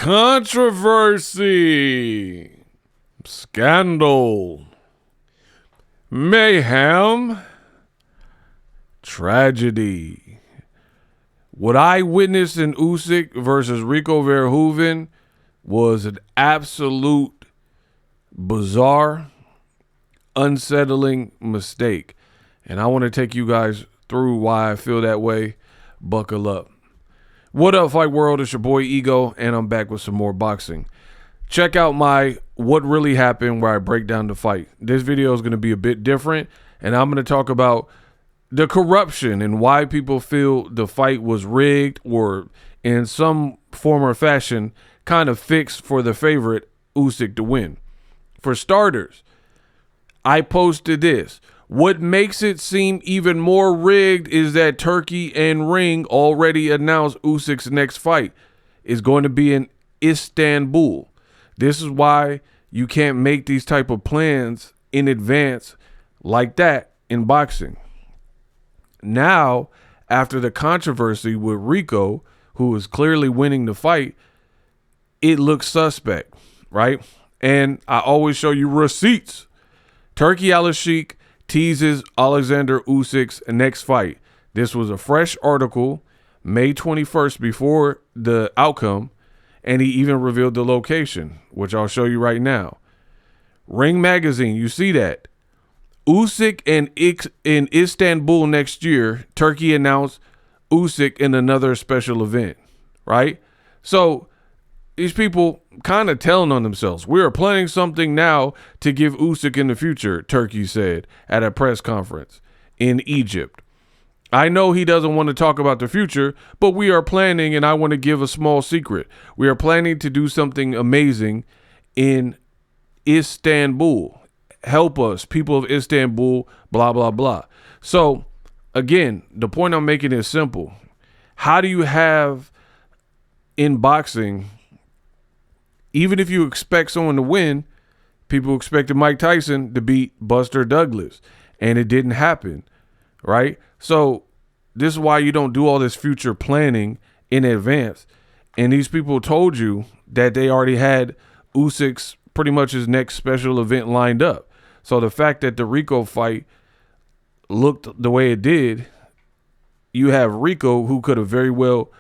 Controversy, scandal, mayhem, tragedy. What I witnessed in Usyk versus Rico Verhoeven was an absolute bizarre, unsettling mistake. And I want to take you guys through why I feel that way. Buckle up. What up, Fight World? It's your boy Ego, and I'm back with some more boxing. Check out my What Really Happened, where I break down the fight. This video is going to be a bit different, and I'm going to talk about the corruption and why people feel the fight was rigged or in some form or fashion kind of fixed for the favorite Usyk to win. For starters, I posted this. What makes it seem even more rigged is that Turki and Ring already announced Usyk's next fight is going to be in Istanbul. This is why you can't make these type of plans in advance like that in boxing. Now, after the controversy with Rico, who is clearly winning the fight, it looks suspect, right? And I always show you receipts. Turki Usyk teases Oleksandr Usyk's next fight. This was a fresh article, May 21st, before the outcome, and he even revealed the location, which I'll show you right now. Ring Magazine, you see that. Usyk in Istanbul next year. Turki announced Usyk in another special event, right? So these people kind of telling on themselves. We are planning something now to give Usyk in the future, Turki said at a press conference in Egypt. I know he doesn't want to talk about the future, but we are planning, and I want to give a small secret. We are planning to do something amazing in Istanbul. Help us, people of Istanbul, blah, blah, blah. So, again, the point I'm making is simple. How do you have in boxing, even if you expect someone to win, people expected Mike Tyson to beat Buster Douglas, and it didn't happen, right? So this is why you don't do all this future planning in advance. And these people told you that they already had Usyk's pretty much his next special event lined up. So the fact that the Rico fight looked the way it did, you have Rico, who could have very well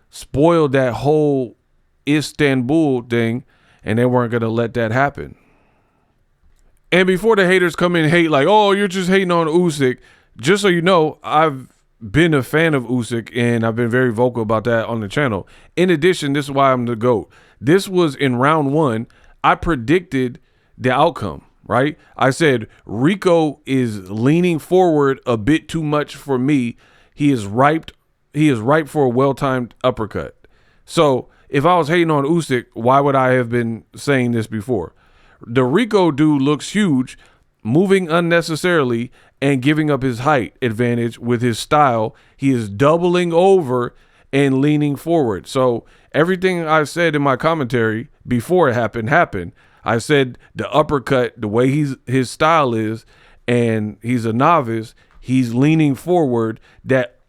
spoiled that whole Istanbul thing, and they weren't going to let that happen. And before the haters come in and hate like, oh, you're just hating on Usyk, just so you know, I've been a fan of Usyk, and I've been very vocal about that on the channel. In addition, this is why I'm the GOAT. This was in round one. I predicted the outcome, right? I said Rico is leaning forward a bit too much for me. He is ripe for a well-timed uppercut. So if I was hating on Usyk, why would I have been saying this before? The Rico dude looks huge, moving unnecessarily and giving up his height advantage with his style. He is doubling over and leaning forward. So everything I said in my commentary before it happened. I said the uppercut, the way his style is, and he's a novice, he's leaning forward. That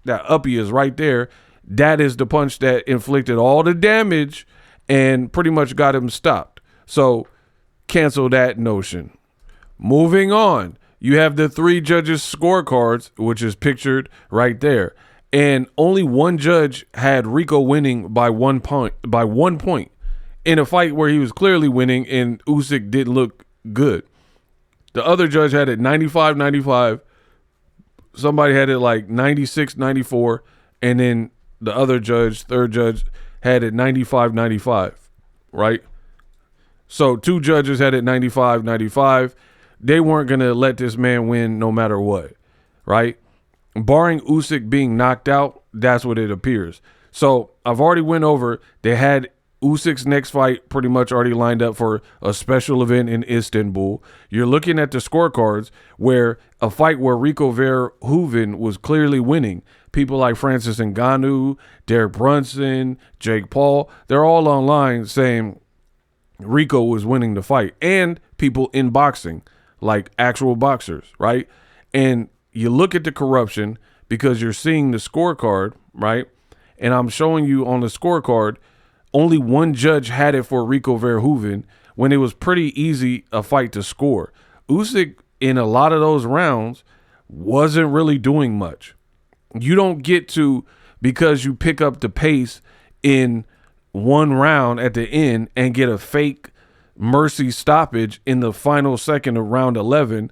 uppy is right there. That is the punch that inflicted all the damage and pretty much got him stopped. So cancel that notion. Moving on, you have the 3 judges' scorecards, which is pictured right there. And only one judge had Rico winning by 1 point, in a fight where he was clearly winning and Usyk didn't look good. The other judge had it 95-95. Somebody had it like 96-94, and then the other judge, third judge, had it 95-95, right? So 2 judges had it 95-95. They weren't going to let this man win no matter what, right? Barring Usyk being knocked out, that's what it appears. So I've already went over. They had Usyk's next fight pretty much already lined up for a special event in Istanbul. You're looking at the scorecards where a fight where Rico Verhoeven was clearly winning. People like Francis Ngannou, Derek Brunson, Jake Paul, they're all online saying Rico was winning the fight. And people in boxing, like actual boxers, right? And you look at the corruption because you're seeing the scorecard, right? And I'm showing you on the scorecard only one judge had it for Rico Verhoeven when it was pretty easy a fight to score. Usyk in a lot of those rounds wasn't really doing much. You don't get to, because you pick up the pace in one round at the end and get a fake mercy stoppage in the final second of round 11,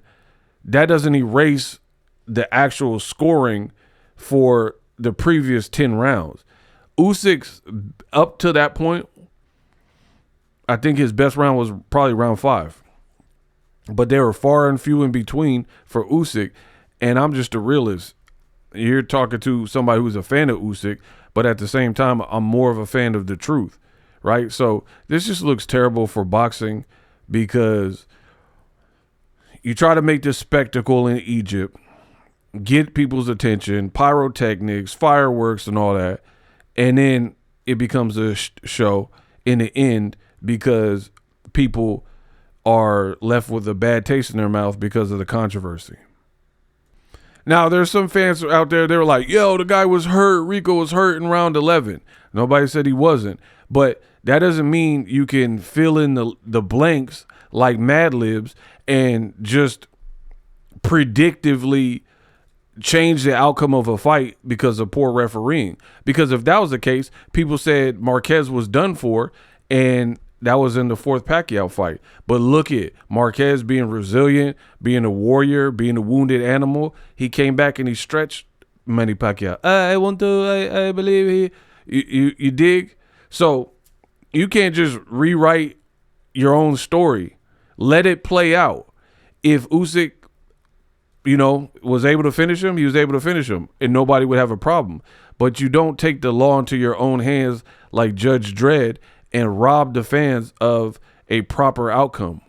that doesn't erase the actual scoring for the previous 10 rounds. Usyk's up to that point, I think his best round was probably round 5. But they were far and few in between for Usyk, and I'm just a realist. You're talking to somebody who's a fan of Usyk, but at the same time, I'm more of a fan of the truth, right? So this just looks terrible for boxing because you try to make this spectacle in Egypt, get people's attention, pyrotechnics, fireworks, and all that, and then it becomes a show in the end because people are left with a bad taste in their mouth because of the controversy. Now, there's some fans out there, they were like, yo, the guy was hurt. Rico was hurt in round 11. Nobody said he wasn't. But that doesn't mean you can fill in the blanks like Mad Libs and just predictively change the outcome of a fight because of poor refereeing. Because if that was the case, people said Marquez was done for, and that was in the 4th Pacquiao fight. But look at Marquez being resilient, being a warrior, being a wounded animal. He came back and he stretched Manny Pacquiao. I believe he. You dig? So you can't just rewrite your own story. Let it play out. If Usyk, was able to finish him, he was able to finish him, and nobody would have a problem. But you don't take the law into your own hands like Judge Dredd and rob the fans of a proper outcome.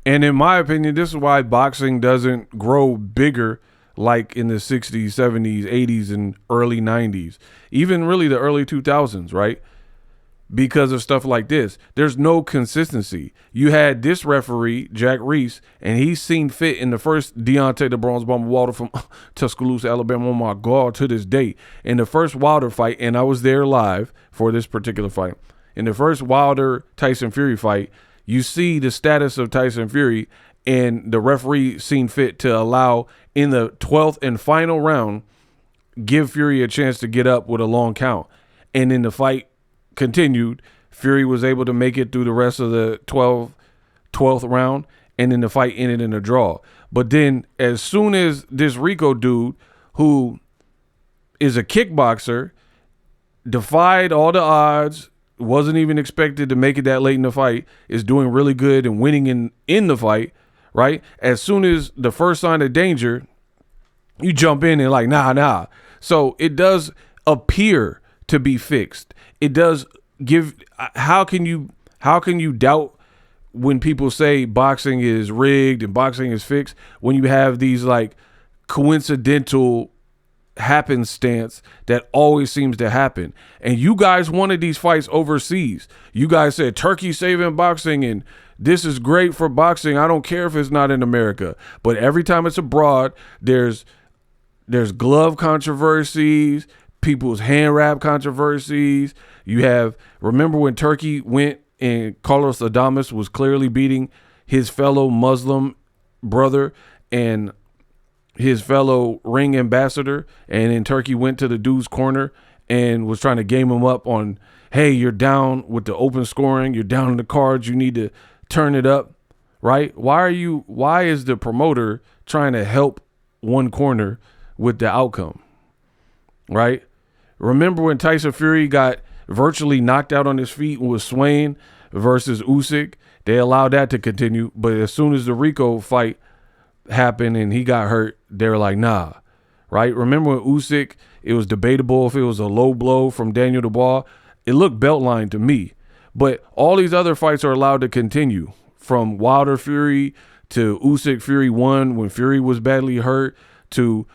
And in my opinion, this is why boxing doesn't grow bigger like in the 60s, 70s, 80s, and early 90s. Even really the early 2000s, right? Because of stuff like this. There's no consistency. You had this referee, Jack Reese, and he's seen fit in the first Deontay the Bronze Bomber Wilder from Tuscaloosa, Alabama. Oh my God, to this day. In the first Wilder fight, and I was there live for this particular fight. In the first Wilder-Tyson Fury fight, you see the status of Tyson Fury, and the referee seen fit to allow, in the 12th and final round, give Fury a chance to get up with a long count. And then the fight continued. Fury was able to make it through the rest of the 12th round, and then the fight ended in a draw. But then as soon as this Rico dude, who is a kickboxer, defied all the odds, wasn't even expected to make it that late in the fight, is doing really good and winning in the fight, right? As soon as the first sign of danger, you jump in and like, nah. So it does appear to be fixed. It does give, how can you doubt when people say boxing is rigged and boxing is fixed when you have these like coincidental happenstance that always seems to happen? And you guys wanted these fights overseas. You guys said Turkey saving boxing and this is great for boxing. I don't care if it's not in America. But every time it's abroad, there's glove controversies, people's hand wrap controversies. You have, remember when Turkey went and Carlos Adames was clearly beating his fellow Muslim brother and his fellow ring ambassador, and then Turkey went to the dude's corner and was trying to game him up on, hey, you're down with the open scoring, you're down in the cards, you need to turn it up, right? Why is the promoter trying to help one corner with the outcome, right? Remember when Tyson Fury got virtually knocked out on his feet and was swaying versus Usyk? They allowed that to continue, but as soon as the Rico fight happened and he got hurt, they were like, nah, right? Remember when Usyk, it was debatable if it was a low blow from Daniel Dubois. It looked belt line to me, but all these other fights are allowed to continue, from Wilder Fury to Usyk Fury 1 when Fury was badly hurt, to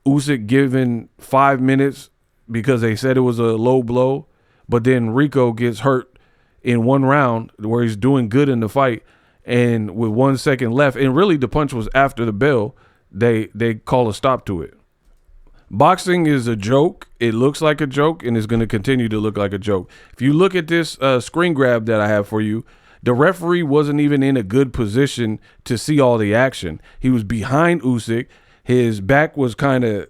Usyk given 5 minutes because they said it was a low blow, but then Rico gets hurt in one round where he's doing good in the fight, and with 1 second left, and really the punch was after the bell, they call a stop to it. Boxing is a joke. It looks like a joke, and it's going to continue to look like a joke. If you look at this screen grab that I have for you, the referee wasn't even in a good position to see all the action. He was behind Usyk. His back was kind of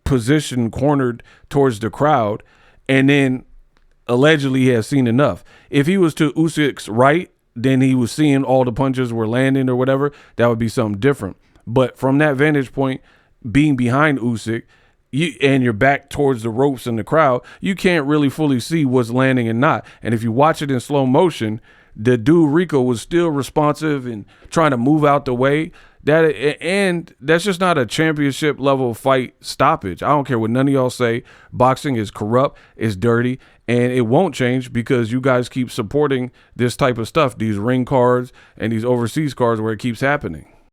positioned, cornered towards the crowd, and then allegedly he has seen enough. If he was to Usyk's right, then he was seeing all the punches were landing or whatever. That would be something different. But from that vantage point, being behind Usyk, and you're back towards the ropes and the crowd, you can't really fully see what's landing and not. And if you watch it in slow motion, the dude Rico was still responsive and trying to move out the way. And that's just not a championship level fight stoppage. I don't care what none of y'all say. Boxing is corrupt, it's dirty, and it won't change because you guys keep supporting this type of stuff, these ring cards and these overseas cards where it keeps happening.